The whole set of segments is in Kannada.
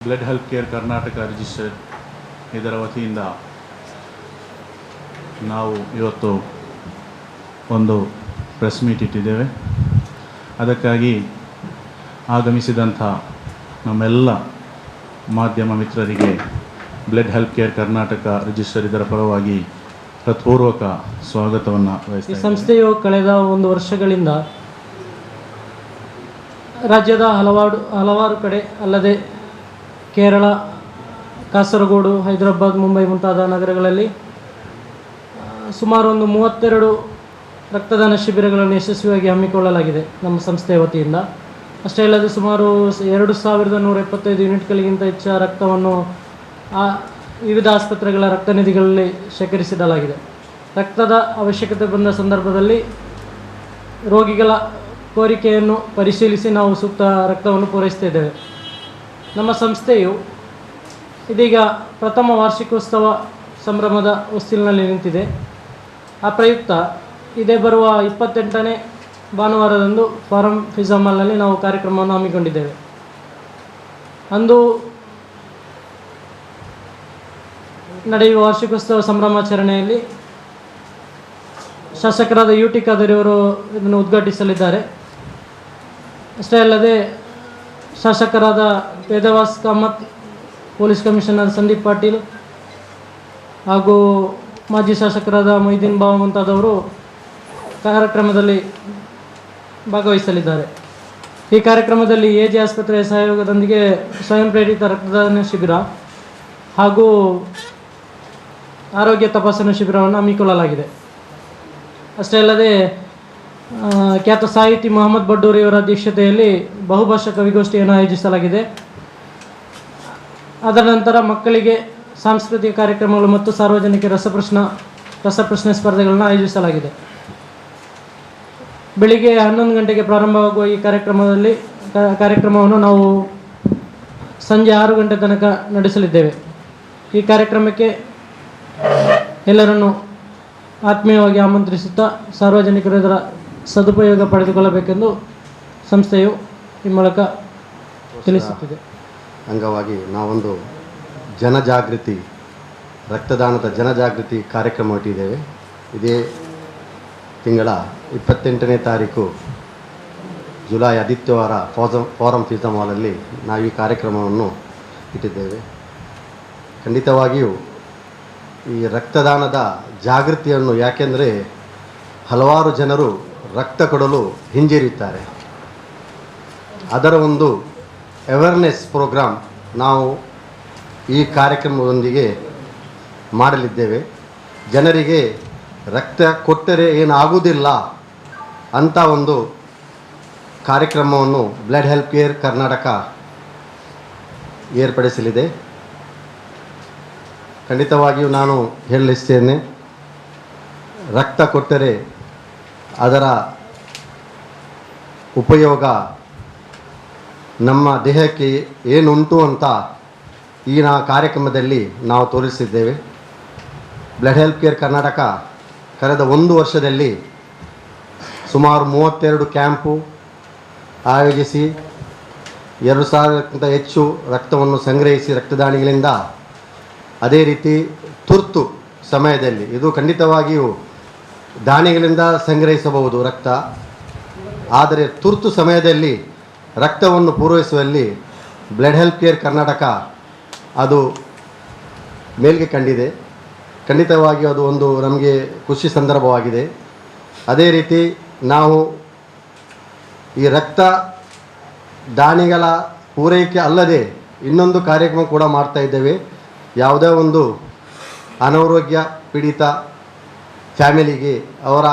Blood health care Karnataka registered ಇದರ ವತಿಯಿಂದ ನಾವು ಇವತ್ತು ಒಂದು ಪ್ರೆಸ್ ಮೀಟ್ ಇಟ್ಟಿದ್ದೇವೆ. ಅದಕ್ಕಾಗಿ ಆಗಮಿಸಿದಂಥ ನಮ್ಮೆಲ್ಲ ಮಾಧ್ಯಮ ಮಿತ್ರರಿಗೆ blood health care Karnataka register ಇದರ ಪರವಾಗಿ ಹೃತ್ಪೂರ್ವಕ ಸ್ವಾಗತವನ್ನು ಈ ಸಂಸ್ಥೆಯು ಕಳೆದ ಒಂದು ವರ್ಷಗಳಿಂದ ರಾಜ್ಯದ ಹಲವಾರು ಕಡೆ ಅಲ್ಲದೆ ಕೇರಳ, ಕಾಸರಗೋಡು, ಹೈದರಾಬಾದ್, ಮುಂಬೈ ಮುಂತಾದ ನಗರಗಳಲ್ಲಿ ಸುಮಾರು ಒಂದು 32 ರಕ್ತದಾನ ಶಿಬಿರಗಳನ್ನು ಯಶಸ್ವಿಯಾಗಿ ಹಮ್ಮಿಕೊಳ್ಳಲಾಗಿದೆ ನಮ್ಮ ಸಂಸ್ಥೆಯ ವತಿಯಿಂದ. ಅಷ್ಟೇ ಅಲ್ಲದೆ ಸುಮಾರು 2175 ಯೂನಿಟ್ಗಳಿಗಿಂತ ಹೆಚ್ಚು ರಕ್ತವನ್ನು ವಿವಿಧ ಆಸ್ಪತ್ರೆಗಳ ರಕ್ತನಿಧಿಗಳಲ್ಲಿ ಶೇಖರಿಸಿಡಲಾಗಿದೆ. ರಕ್ತದ ಅವಶ್ಯಕತೆ ಬಂದ ಸಂದರ್ಭದಲ್ಲಿ ರೋಗಿಗಳ ಕೋರಿಕೆಯನ್ನು ಪರಿಶೀಲಿಸಿ ನಾವು ಸೂಕ್ತ ರಕ್ತವನ್ನು ಪೂರೈಸ್ತಾ ಇದ್ದೇವೆ. ನಮ್ಮ ಸಂಸ್ಥೆಯು ಇದೀಗ ಪ್ರಥಮ ವಾರ್ಷಿಕೋತ್ಸವ ಸಂಭ್ರಮದ ಹೊಸ್ತಿಲಿನಲ್ಲಿ ನಿಂತಿದೆ. ಆ ಪ್ರಯುಕ್ತ ಇದೇ ಬರುವ 28ನೇ ಭಾನುವಾರದಂದು ಫಾರಂ ಫಿಜಾ ಮಾಲ್ನಲ್ಲಿ ನಾವು ಕಾರ್ಯಕ್ರಮವನ್ನು ಹಮ್ಮಿಕೊಂಡಿದ್ದೇವೆ. ಅಂದು ನಡೆಯುವ ವಾರ್ಷಿಕೋತ್ಸವ ಸಂಭ್ರಮಾಚರಣೆಯಲ್ಲಿ ಶಾಸಕರಾದ UT ಖಾದರಿ ಅವರು ಇದನ್ನು ಉದ್ಘಾಟಿಸಲಿದ್ದಾರೆ. ಅಷ್ಟೇ ಅಲ್ಲದೆ ಶಾಸಕರಾದ ವೇದವಾಸ್ ಕಾಮತ್, ಪೊಲೀಸ್ ಕಮಿಷನರ್ ಸಂದೀಪ್ ಪಾಟೀಲ್ ಹಾಗೂ ಮಾಜಿ ಶಾಸಕರಾದ ಮೊಯ್ದೀನ್ ಬಾವ ಮುಂತಾದವರು ಕಾರ್ಯಕ್ರಮದಲ್ಲಿ ಭಾಗವಹಿಸಲಿದ್ದಾರೆ. ಈ ಕಾರ್ಯಕ್ರಮದಲ್ಲಿ AG ಆಸ್ಪತ್ರೆಯ ಸಹಯೋಗದೊಂದಿಗೆ ಸ್ವಯಂ ಪ್ರೇರಿತ ರಕ್ತದಾನ ಶಿಬಿರ ಹಾಗೂ ಆರೋಗ್ಯ ತಪಾಸಣಾ ಶಿಬಿರವನ್ನು ಹಮ್ಮಿಕೊಳ್ಳಲಾಗಿದೆ. ಅಷ್ಟೇ ಅಲ್ಲದೆ ಖ್ಯಾತ ಸಾಹಿತಿ ಮೊಹಮ್ಮದ್ ಬಡ್ಡೂರಿಯವರ ಅಧ್ಯಕ್ಷತೆಯಲ್ಲಿ ಬಹುಭಾಷಾ ಕವಿಗೋಷ್ಠಿಯನ್ನು ಆಯೋಜಿಸಲಾಗಿದೆ. ಅದರ ನಂತರ ಮಕ್ಕಳಿಗೆ ಸಾಂಸ್ಕೃತಿಕ ಕಾರ್ಯಕ್ರಮಗಳು ಮತ್ತು ಸಾರ್ವಜನಿಕ ರಸಪ್ರಶ್ನೆ ಸ್ಪರ್ಧೆಗಳನ್ನು ಆಯೋಜಿಸಲಾಗಿದೆ. ಬೆಳಿಗ್ಗೆ 11 ಗಂಟೆಗೆ ಪ್ರಾರಂಭವಾಗುವ ಈ ಕಾರ್ಯಕ್ರಮವನ್ನು ನಾವು ಸಂಜೆ 6 ಗಂಟೆ ತನಕ ನಡೆಸಲಿದ್ದೇವೆ. ಈ ಕಾರ್ಯಕ್ರಮಕ್ಕೆ ಎಲ್ಲರನ್ನು ಆತ್ಮೀಯವಾಗಿ ಆಮಂತ್ರಿಸುತ್ತಾ ಸಾರ್ವಜನಿಕರು ಇದರ ಸದುಪಯೋಗ ಪಡೆದುಕೊಳ್ಳಬೇಕೆಂದು ಸಂಸ್ಥೆಯು ಈ ಮೂಲಕ ತಿಳಿಸುತ್ತಿದೆ. ಅಂಗವಾಗಿ ನಾವೊಂದು ಜನಜಾಗೃತಿ, ರಕ್ತದಾನದ ಜನಜಾಗೃತಿ ಕಾರ್ಯಕ್ರಮ ಇಟ್ಟಿದ್ದೇವೆ. ಇದೇ ತಿಂಗಳ 28ನೇ ತಾರೀಕು ಜುಲೈ ಆದಿತ್ಯವಾರ ಫಾರಂ ಫಿಜಾ ಮಾಲಲ್ಲಿ ನಾವು ಈ ಕಾರ್ಯಕ್ರಮವನ್ನು ಇಟ್ಟಿದ್ದೇವೆ. ಖಂಡಿತವಾಗಿಯೂ ಈ ರಕ್ತದಾನದ ಜಾಗೃತಿಯನ್ನು, ಯಾಕೆಂದರೆ ಹಲವಾರು ಜನರು ರಕ್ತ ಕೊಡಲು ಹಿಂಜರಿಯುತ್ತಾರೆ. ಅದರ ಒಂದು ಅವೇರ್ನೆಸ್ ಪ್ರೋಗ್ರಾಮ್ ನಾವು ಈ ಕಾರ್ಯಕ್ರಮದೊಂದಿಗೆ ಮಾಡಲಿದ್ದೇವೆ. ಜನರಿಗೆ ರಕ್ತ ಕೊಟ್ಟರೆ ಏನಾಗುವುದಿಲ್ಲ ಅಂತ ಒಂದು ಕಾರ್ಯಕ್ರಮವನ್ನು ಬ್ಲಡ್ ಹೆಲ್ತ್ ಕೇರ್ ಕರ್ನಾಟಕ ಏರ್ಪಡಿಸಲಿದೆ. ಖಂಡಿತವಾಗಿಯೂ ನಾನು ಹೇಳಲಿಸ್ತೇನೆ, ರಕ್ತ ಕೊಟ್ಟರೆ ಅದರ ಉಪಯೋಗ ನಮ್ಮ ದೇಹಕ್ಕೆ ಏನುಂಟು ಅಂತ ಈ ಕಾರ್ಯಕ್ರಮದಲ್ಲಿ ನಾವು ತೋರಿಸಿದ್ದೇವೆ. ಬ್ಲಡ್ ಹೆಲ್ತ್ ಕೇರ್ ಕರ್ನಾಟಕ ಕಳೆದ 1 ವರ್ಷದಲ್ಲಿ ಸುಮಾರು 32 ಕ್ಯಾಂಪು ಆಯೋಜಿಸಿ 2000ಕ್ಕಿಂತ ಹೆಚ್ಚು ರಕ್ತವನ್ನು ಸಂಗ್ರಹಿಸಿ ರಕ್ತದಾನಿಗಳಿಂದ, ಅದೇ ರೀತಿ ತುರ್ತು ಸಮಯದಲ್ಲಿ, ಇದು ಖಂಡಿತವಾಗಿಯೂ ದಾನಿಗಳಿಂದ ಸಂಗ್ರಹಿಸಬಹುದು ರಕ್ತ, ಆದರೆ ತುರ್ತು ಸಮಯದಲ್ಲಿ ರಕ್ತವನ್ನು ಪೂರೈಸುವಲ್ಲಿ ಬ್ಲಡ್ ಹೆಲ್ತ್ ಕೇರ್ ಕರ್ನಾಟಕ ಅದು ಮೇಲ್ಗೆ ಕಂಡಿದೆ. ಖಂಡಿತವಾಗಿಯೂ ಅದು ಒಂದು ನಮಗೆ ಖುಷಿ ಸಂದರ್ಭವಾಗಿದೆ. ಅದೇ ರೀತಿ ನಾವು ಈ ರಕ್ತ ದಾನಿಗಳ ಪೂರೈಕೆ ಅಲ್ಲದೆ ಇನ್ನೊಂದು ಕಾರ್ಯಕ್ರಮ ಕೂಡ ಮಾಡ್ತಾ ಇದ್ದೇವೆ. ಯಾವುದೇ ಒಂದು ಅನಾರೋಗ್ಯ ಪೀಡಿತ ಫ್ಯಾಮಿಲಿಗೆ, ಅವರ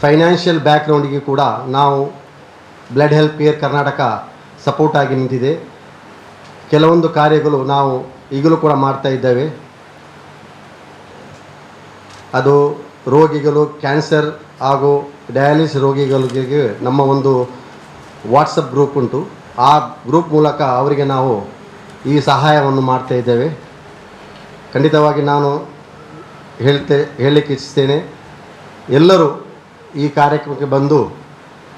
ಫೈನಾನ್ಷಿಯಲ್ ಬ್ಯಾಕ್ಗ್ರೌಂಡಿಗೆ ಕೂಡ ನಾವು ಬ್ಲಡ್ ಹೆಲ್ತ್ ಕೇರ್ ಕರ್ನಾಟಕ ಸಪೋರ್ಟಾಗಿ ನಿಂತಿದೆ. ಕೆಲವೊಂದು ಕಾರ್ಯಗಳು ನಾವು ಈಗಲೂ ಕೂಡ ಮಾಡ್ತಾ ಇದ್ದೇವೆ. ಅದು ರೋಗಿಗಳು, ಕ್ಯಾನ್ಸರ್ ಹಾಗೂ ಡಯಾಲಿಸಿಸ್ ರೋಗಿಗಳಿಗೆ ನಮ್ಮ ಒಂದು ವಾಟ್ಸಪ್ ಗ್ರೂಪ್ ಉಂಟು. ಆ ಗ್ರೂಪ್ ಮೂಲಕ ಅವರಿಗೆ ನಾವು ಈ ಸಹಾಯವನ್ನು ಮಾಡ್ತಾ ಇದ್ದೇವೆ. ಖಂಡಿತವಾಗಿ ನಾನು ಹೇಳಲಿಕ್ಕೆ ಇಚ್ಛಿಸ್ತೇನೆ, ಎಲ್ಲರೂ ಈ ಕಾರ್ಯಕ್ರಮಕ್ಕೆ ಬಂದು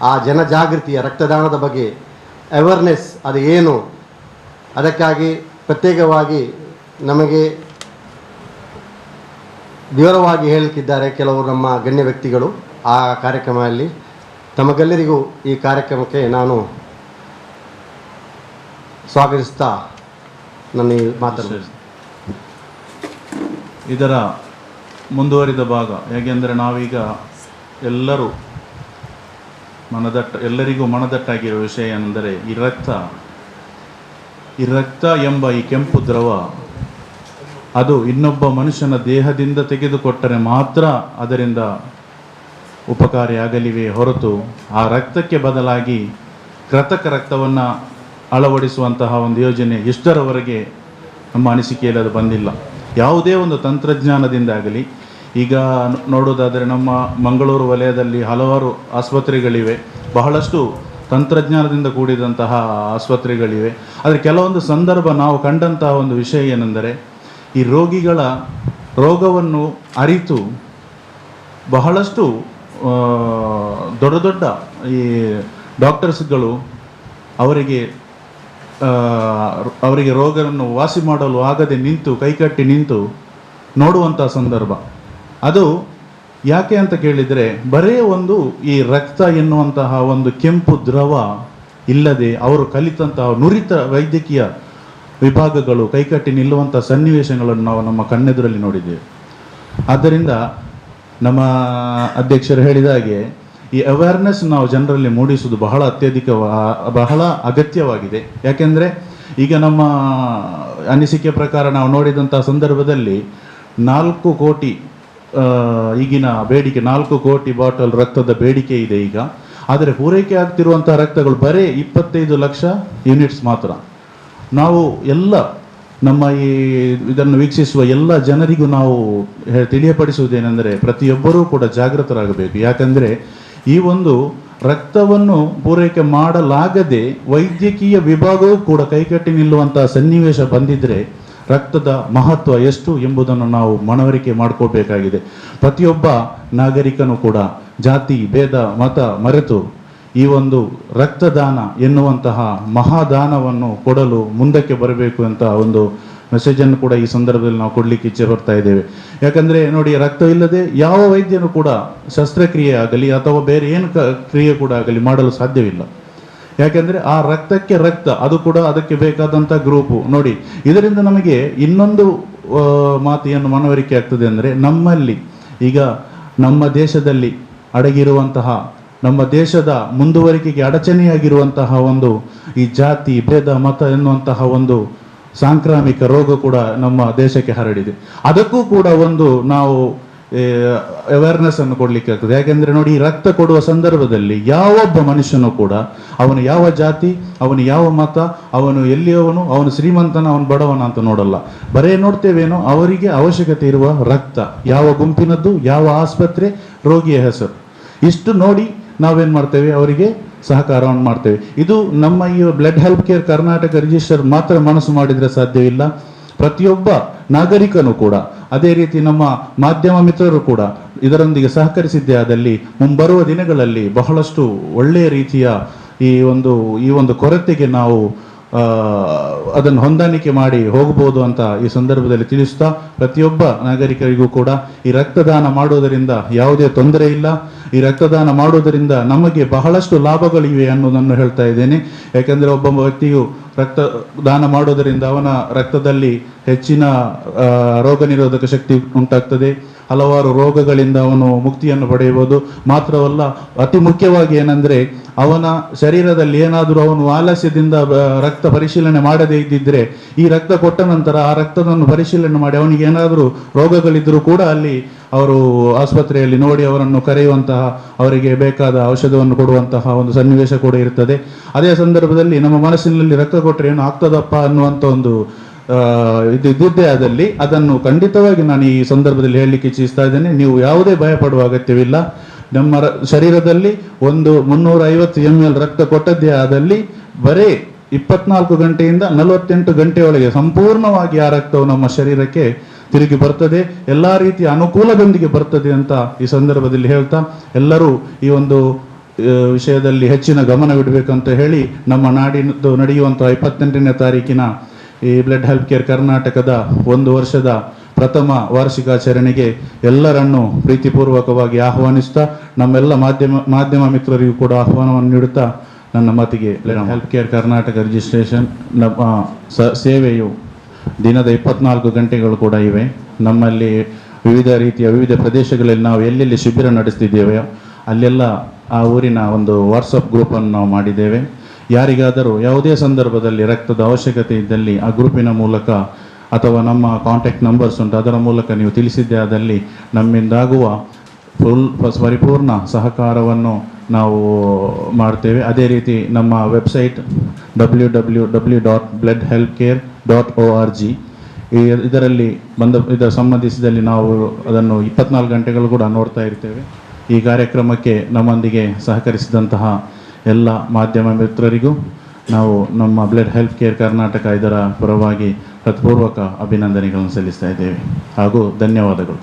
ಆ ಜನಜಾಗೃತಿಯ ರಕ್ತದಾನದ ಬಗ್ಗೆ ಅವೇರ್ನೆಸ್ ಅದು ಏನು ಅದಕ್ಕಾಗಿ ಪ್ರತ್ಯೇಕವಾಗಿ ನಮಗೆ ವಿವರವಾಗಿ ಹೇಳಲಿಕ್ಕಿದ್ದಾರೆ ಕೆಲವರು ನಮ್ಮ ಗಣ್ಯ ವ್ಯಕ್ತಿಗಳು ಆ ಕಾರ್ಯಕ್ರಮದಲ್ಲಿ. ತಮಗೆಲ್ಲರಿಗೂ ಈ ಕಾರ್ಯಕ್ರಮಕ್ಕೆ ನಾನು ಸ್ವಾಗತಿಸ್ತಾ ನನ್ನ ಈ ಮಾತನ್ನು ಇದರ ಮುಂದುವರಿದ ಭಾಗ ಹೇಗೆಂದರೆ ನಾವೀಗ ಎಲ್ಲರಿಗೂ ಮನದಟ್ಟಾಗಿರುವ ವಿಷಯ ಏನೆಂದರೆ ಈ ರಕ್ತ ಎಂಬ ಈ ಕೆಂಪು ದ್ರವ ಅದು ಇನ್ನೊಬ್ಬ ಮನುಷ್ಯನ ದೇಹದಿಂದ ತೆಗೆದುಕೊಟ್ಟರೆ ಮಾತ್ರ ಅದರಿಂದ ಉಪಕಾರಿಯಾಗಲಿವೆ ಹೊರತು ಆ ರಕ್ತಕ್ಕೆ ಬದಲಾಗಿ ಕೃತಕ ರಕ್ತವನ್ನು ಅಳವಡಿಸುವಂತಹ ಒಂದು ಯೋಜನೆ ಇಷ್ಟರವರೆಗೆ ನಮ್ಮ ಅನಿಸಿಕೆಯಲ್ಲಿ ಅದು ಬಂದಿಲ್ಲ. ಯಾವುದೇ ಒಂದು ತಂತ್ರಜ್ಞಾನದಿಂದಾಗಲಿ ಈಗ ನೋಡೋದಾದರೆ ನಮ್ಮ ಮಂಗಳೂರು ವಲಯದಲ್ಲಿ ಹಲವಾರು ಆಸ್ಪತ್ರೆಗಳಿವೆ, ಬಹಳಷ್ಟು ತಂತ್ರಜ್ಞಾನದಿಂದ ಕೂಡಿದಂತಹ ಆಸ್ಪತ್ರೆಗಳಿವೆ. ಆದರೆ ಕೆಲವೊಂದು ಸಂದರ್ಭ ನಾವು ಕಂಡಂತಹ ಒಂದು ವಿಷಯ ಏನೆಂದರೆ ಈ ರೋಗಿಗಳ ರೋಗವನ್ನು ಅರಿತು ಬಹಳಷ್ಟು ದೊಡ್ಡ ದೊಡ್ಡ ಈ ಡಾಕ್ಟರ್ಸ್ಗಳು ಅವರಿಗೆ ರೋಗವನ್ನು ವಾಸಿ ಮಾಡಲು ಆಗದೆ ನಿಂತು ಕೈಕಟ್ಟಿ ನಿಂತು ನೋಡುವಂಥ ಸಂದರ್ಭ. ಅದು ಯಾಕೆ ಅಂತ ಕೇಳಿದರೆ ಬರೇ ಒಂದು ಈ ರಕ್ತ ಎನ್ನುವಂತಹ ಒಂದು ಕೆಂಪು ದ್ರವ ಇಲ್ಲದೆ ಅವರು ಕಲಿತಂತಹ ನುರಿತ ವೈದ್ಯಕೀಯ ವಿಭಾಗಗಳು ಕೈಕಟ್ಟಿ ನಿಲ್ಲುವಂಥ ಸನ್ನಿವೇಶಗಳನ್ನು ನಾವು ನಮ್ಮ ಕಣ್ಣೆದುರಲ್ಲಿ ನೋಡಿದ್ದೇವೆ. ಆದ್ದರಿಂದ ನಮ್ಮ ಅಧ್ಯಕ್ಷರು ಹೇಳಿದ ಹಾಗೆ ಈ ಅವೇರ್ನೆಸ್ ನಾವು ಜನರಲ್ಲಿ ಮೂಡಿಸುವುದು ಬಹಳ ಅಗತ್ಯವಾಗಿದೆ. ಯಾಕೆಂದರೆ ಈಗ ನಮ್ಮ ಅನಿಸಿಕೆ ಪ್ರಕಾರ ನಾವು ನೋಡಿದಂಥ ಸಂದರ್ಭದಲ್ಲಿ 4 ಕೋಟಿ ಈಗಿನ ಬೇಡಿಕೆ 4 ಕೋಟಿ ಬಾಟಲ್ ರಕ್ತದ ಬೇಡಿಕೆ ಇದೆ ಈಗ. ಆದರೆ ಪೂರೈಕೆ ಆಗ್ತಿರುವಂಥ ರಕ್ತಗಳು ಬರೀ 25 ಲಕ್ಷ ಯೂನಿಟ್ಸ್ ಮಾತ್ರ. ನಾವು ಎಲ್ಲ ನಮ್ಮ ಇದನ್ನು ವೀಕ್ಷಿಸುವ ಎಲ್ಲ ಜನರಿಗೂ ನಾವು ತಿಳಿಯಪಡಿಸುವುದೇನೆಂದರೆ ಪ್ರತಿಯೊಬ್ಬರೂ ಕೂಡ ಜಾಗೃತರಾಗಬೇಕು. ಯಾಕಂದರೆ ಈ ಒಂದು ರಕ್ತವನ್ನು ಪೂರೈಕೆ ಮಾಡಲಾಗದೆ ವೈದ್ಯಕೀಯ ವಿಭಾಗವೂ ಕೂಡ ಕೈಕಟ್ಟಿ ನಿಲ್ಲುವಂತಹ ಸನ್ನಿವೇಶ ಬಂದಿದ್ದರೆ ರಕ್ತದ ಮಹತ್ವ ಎಷ್ಟು ಎಂಬುದನ್ನು ನಾವು ಮನವರಿಕೆ ಮಾಡಿಕೊಳ್ಬೇಕಾಗಿದೆ. ಪ್ರತಿಯೊಬ್ಬ ನಾಗರಿಕನು ಕೂಡ ಜಾತಿ ಭೇದ ಮತ ಮರೆತು ಈ ಒಂದು ರಕ್ತದಾನ ಎನ್ನುವಂತಹ ಮಹಾದಾನವನ್ನು ಕೊಡಲು ಮುಂದಕ್ಕೆ ಬರಬೇಕು ಅಂತ ಒಂದು ಮೆಸೇಜನ್ನು ಕೂಡ ಈ ಸಂದರ್ಭದಲ್ಲಿ ನಾವು ಕೊಡಲಿಕ್ಕೆ ಇಚ್ಛೆ ಪಡ್ತಾ ಇದ್ದೇವೆ. ಯಾಕಂದರೆ ನೋಡಿ, ರಕ್ತ ಇಲ್ಲದೆ ಯಾವ ವೈದ್ಯನು ಕೂಡ ಶಸ್ತ್ರಕ್ರಿಯೆ ಆಗಲಿ ಅಥವಾ ಬೇರೆ ಏನು ಕ್ರಿಯೆ ಕೂಡ ಆಗಲಿ ಮಾಡಲು ಸಾಧ್ಯವಿಲ್ಲ. ಯಾಕೆಂದರೆ ಆ ರಕ್ತಕ್ಕೆ ರಕ್ತ, ಅದು ಕೂಡ ಅದಕ್ಕೆ ಬೇಕಾದಂಥ ಗ್ರೂಪು. ನೋಡಿ, ಇದರಿಂದ ನಮಗೆ ಇನ್ನೊಂದು ಮಾತಿಯನ್ನು ಮನವರಿಕೆ ಆಗ್ತದೆ ಅಂದರೆ ನಮ್ಮಲ್ಲಿ ಈಗ ನಮ್ಮ ದೇಶದಲ್ಲಿ ಅಡಗಿರುವಂತಹ ನಮ್ಮ ದೇಶದ ಮುಂದುವರಿಕೆಗೆ ಅಡಚಣೆಯಾಗಿರುವಂತಹ ಒಂದು ಈ ಜಾತಿ ಭೇದ ಮತ ಎನ್ನುವಂತಹ ಒಂದು ಸಾಂಕ್ರಾಮಿಕ ರೋಗ ಕೂಡ ನಮ್ಮ ದೇಶಕ್ಕೆ ಹರಡಿದೆ. ಅದಕ್ಕೂ ಕೂಡ ಒಂದು ನಾವು ಅವೇರ್ನೆಸ್ ಅನ್ನು ಕೊಡಲಿಕ್ಕೆ ಆಗ್ತದೆ. ಯಾಕೆಂದರೆ ನೋಡಿ, ಈ ರಕ್ತ ಕೊಡುವ ಸಂದರ್ಭದಲ್ಲಿ ಯಾವೊಬ್ಬ ಮನುಷ್ಯನು ಕೂಡ ಅವನು ಯಾವ ಜಾತಿ, ಅವನು ಯಾವ ಮತ, ಅವನು ಎಲ್ಲಿಯವನು, ಅವನು ಶ್ರೀಮಂತನ, ಅವನು ಬಡವನ ಅಂತ ನೋಡಲ್ಲ. ಬರೇ ನೋಡ್ತೇವೇನೋ ಅವರಿಗೆ ಅವಶ್ಯಕತೆ ಇರುವ ರಕ್ತ, ಯಾವ ಗುಂಪಿನದ್ದು, ಯಾವ ಆಸ್ಪತ್ರೆ, ರೋಗಿಯ ಹೆಸರು, ಇಷ್ಟು ನೋಡಿ ನಾವೇನು ಮಾಡ್ತೇವೆ, ಅವರಿಗೆ ಸಹಕಾರವನ್ನು ಮಾಡ್ತೇವೆ. ಇದು ನಮ್ಮ ಈ blood health care Karnataka register ಮಾತ್ರ ಮನಸ್ಸು ಮಾಡಿದರೆ ಸಾಧ್ಯವಿಲ್ಲ. ಪ್ರತಿಯೊಬ್ಬ ನಾಗರಿಕನು ಕೂಡ ಅದೇ ರೀತಿ ನಮ್ಮ ಮಾಧ್ಯಮ ಮಿತ್ರರು ಕೂಡ ಇದರೊಂದಿಗೆ ಸಹಕರಿಸಿದ್ದೇ ಆದಲ್ಲಿ ಮುಂಬರುವ ದಿನಗಳಲ್ಲಿ ಬಹಳಷ್ಟು ಒಳ್ಳೆಯ ರೀತಿಯ ಈ ಒಂದು ಕೊರತೆಗೆ ನಾವು ಅದನ್ನು ಹೊಂದಾಣಿಕೆ ಮಾಡಿ ಹೋಗಬಹುದು ಅಂತ ಈ ಸಂದರ್ಭದಲ್ಲಿ ತಿಳಿಸ್ತಾ, ಪ್ರತಿಯೊಬ್ಬ ನಾಗರಿಕರಿಗೂ ಕೂಡ ಈ ರಕ್ತದಾನ ಮಾಡುವುದರಿಂದ ಯಾವುದೇ ತೊಂದರೆ ಇಲ್ಲ. ಈ ರಕ್ತದಾನ ಮಾಡುವುದರಿಂದ ನಮಗೆ ಬಹಳಷ್ಟು ಲಾಭಗಳಿವೆ ಅನ್ನೋದನ್ನು ಹೇಳ್ತಾ ಇದ್ದೇನೆ. ಯಾಕೆಂದರೆ ಒಬ್ಬ ವ್ಯಕ್ತಿಯು ರಕ್ತದಾನ ಮಾಡುವುದರಿಂದ ಅವನ ರಕ್ತದಲ್ಲಿ ಹೆಚ್ಚಿನ ರೋಗ ನಿರೋಧಕ ಶಕ್ತಿ ಉಂಟಾಗ್ತದೆ. ಹಲವಾರು ರೋಗಗಳಿಂದ ಅವನು ಮುಕ್ತಿಯನ್ನು ಪಡೆಯಬಹುದು. ಮಾತ್ರವಲ್ಲ, ಅತಿ ಮುಖ್ಯವಾಗಿ ಏನಂದರೆ ಅವನ ಶರೀರದಲ್ಲಿ ಏನಾದರೂ ಅವನು ಆಲಸ್ಯದಿಂದ ರಕ್ತ ಪರಿಶೀಲನೆ ಮಾಡದೇ ಇದ್ದಿದ್ರೆ ಈ ರಕ್ತ ಕೊಟ್ಟ ನಂತರ ಆ ರಕ್ತವನ್ನು ಪರಿಶೀಲನೆ ಮಾಡಿ ಅವನಿಗೆ ಏನಾದರೂ ರೋಗಗಳಿದ್ದರೂ ಕೂಡ ಅಲ್ಲಿ ಅವರು ಆಸ್ಪತ್ರೆಯಲ್ಲಿ ನೋಡಿ ಅವರನ್ನು ಕರೆಯುವಂತಹ, ಅವರಿಗೆ ಬೇಕಾದ ಔಷಧವನ್ನು ಕೊಡುವಂತಹ ಒಂದು ಸನ್ನಿವೇಶ ಕೂಡ ಇರ್ತದೆ. ಅದೇ ಸಂದರ್ಭದಲ್ಲಿ ನಮ್ಮ ಮನಸ್ಸಿನಲ್ಲಿ ರಕ್ತ ಕೊಟ್ಟರೆ ಏನು ಆಗ್ತದಪ್ಪ ಅನ್ನುವಂಥ ಒಂದು ಇದ್ದಿದ್ದೇ ಆದಲ್ಲಿ ಅದನ್ನು ಖಂಡಿತವಾಗಿ ನಾನು ಈ ಸಂದರ್ಭದಲ್ಲಿ ಹೇಳಲಿಕ್ಕೆ ಇಚ್ಛಿಸ್ತಾ ಇದ್ದೇನೆ. ನೀವು ಯಾವುದೇ ಭಯಪಡುವ ಅಗತ್ಯವಿಲ್ಲ. ನಮ್ಮ ಶರೀರದಲ್ಲಿ ಒಂದು 350 ml ರಕ್ತ ಕೊಟ್ಟದ್ದೇ ಆದಲ್ಲಿ ಬರೀ 24 ಗಂಟೆಯಿಂದ 48 ಗಂಟೆಯೊಳಗೆ ಸಂಪೂರ್ಣವಾಗಿ ಆ ರಕ್ತವು ನಮ್ಮ ಶರೀರಕ್ಕೆ ತಿರುಗಿ ಬರ್ತದೆ, ಎಲ್ಲ ರೀತಿಯ ಅನುಕೂಲದೊಂದಿಗೆ ಬರ್ತದೆ ಅಂತ ಈ ಸಂದರ್ಭದಲ್ಲಿ ಹೇಳ್ತಾ, ಎಲ್ಲರೂ ಈ ಒಂದು ವಿಷಯದಲ್ಲಿ ಹೆಚ್ಚಿನ ಗಮನವಿಡಬೇಕಂತ ಹೇಳಿ ನಮ್ಮ ನಾಡಿನದ್ದು ನಡೆಯುವಂಥ 28ನೇ ತಾರೀಕಿನ ಈ ಬ್ಲಡ್ ಹೆಲ್ತ್ ಕೇರ್ ಕರ್ನಾಟಕದ 1 ವರ್ಷದ ಪ್ರಥಮ ವಾರ್ಷಿಕಾಚರಣೆಗೆ ಎಲ್ಲರನ್ನೂ ಪ್ರೀತಿಪೂರ್ವಕವಾಗಿ ಆಹ್ವಾನಿಸ್ತಾ ನಮ್ಮೆಲ್ಲ ಮಾಧ್ಯಮ ಮಿತ್ರರಿಗೂ ಕೂಡ ಆಹ್ವಾನವನ್ನು ನೀಡುತ್ತಾ ನನ್ನ ಮಾತಿಗೆ ಹೆಲ್ತ್ ಕೇರ್ ಕರ್ನಾಟಕ ರಿಜಿಸ್ಟ್ರೇಷನ್ ನಮ್ಮ ಸೇವೆಯು ದಿನದ 24 ಗಂಟೆಗಳು ಕೂಡ ಇವೆ. ನಮ್ಮಲ್ಲಿ ವಿವಿಧ ಪ್ರದೇಶಗಳಲ್ಲಿ ನಾವು ಎಲ್ಲೆಲ್ಲಿ ಶಿಬಿರ ನಡೆಸ್ತಿದ್ದೇವೆ ಅಲ್ಲೆಲ್ಲ ಆ ಊರಿನ ಒಂದು ವಾಟ್ಸಪ್ ಗ್ರೂಪನ್ನು ನಾವು ಮಾಡಿದ್ದೇವೆ. ಯಾರಿಗಾದರೂ ಯಾವುದೇ ಸಂದರ್ಭದಲ್ಲಿ ರಕ್ತದ ಅವಶ್ಯಕತೆ ಇದ್ದಲ್ಲಿ ಆ ಗ್ರೂಪಿನ ಮೂಲಕ ಅಥವಾ ನಮ್ಮ ಕಾಂಟ್ಯಾಕ್ಟ್ ನಂಬರ್ಸ್ ಉಂಟು, ಅದರ ಮೂಲಕ ನೀವು ತಿಳಿಸಿದ್ದೇ ಆದಲ್ಲಿ ನಮ್ಮಿಂದಾಗುವ ಪರಿಪೂರ್ಣ ಸಹಕಾರವನ್ನು ನಾವು ಮಾಡ್ತೇವೆ. ಅದೇ ರೀತಿ ನಮ್ಮ ವೆಬ್ಸೈಟ್ www.bloodhealthcare.org ಇದರಲ್ಲಿ ಇದರ ಸಂಬಂಧಿಸಿದಲ್ಲಿ ನಾವು ಅದನ್ನು 24 ಗಂಟೆಗಳು ಕೂಡ ನೋಡ್ತಾ ಇರ್ತೇವೆ. ಈ ಕಾರ್ಯಕ್ರಮಕ್ಕೆ ನಮ್ಮೊಂದಿಗೆ ಸಹಕರಿಸಿದಂತಹ ಎಲ್ಲ ಮಾಧ್ಯಮ ಮಿತ್ರರಿಗೂ ನಾವು ನಮ್ಮ ಬ್ಲಡ್ ಹೆಲ್ತ್ ಕೇರ್ ಕರ್ನಾಟಕ ಇದರ ಪರವಾಗಿ ಹೃತ್ಪೂರ್ವಕ ಅಭಿನಂದನೆಗಳನ್ನು ಸಲ್ಲಿಸ್ತಾ ಇದ್ದೇವೆ ಹಾಗೂ ಧನ್ಯವಾದಗಳು.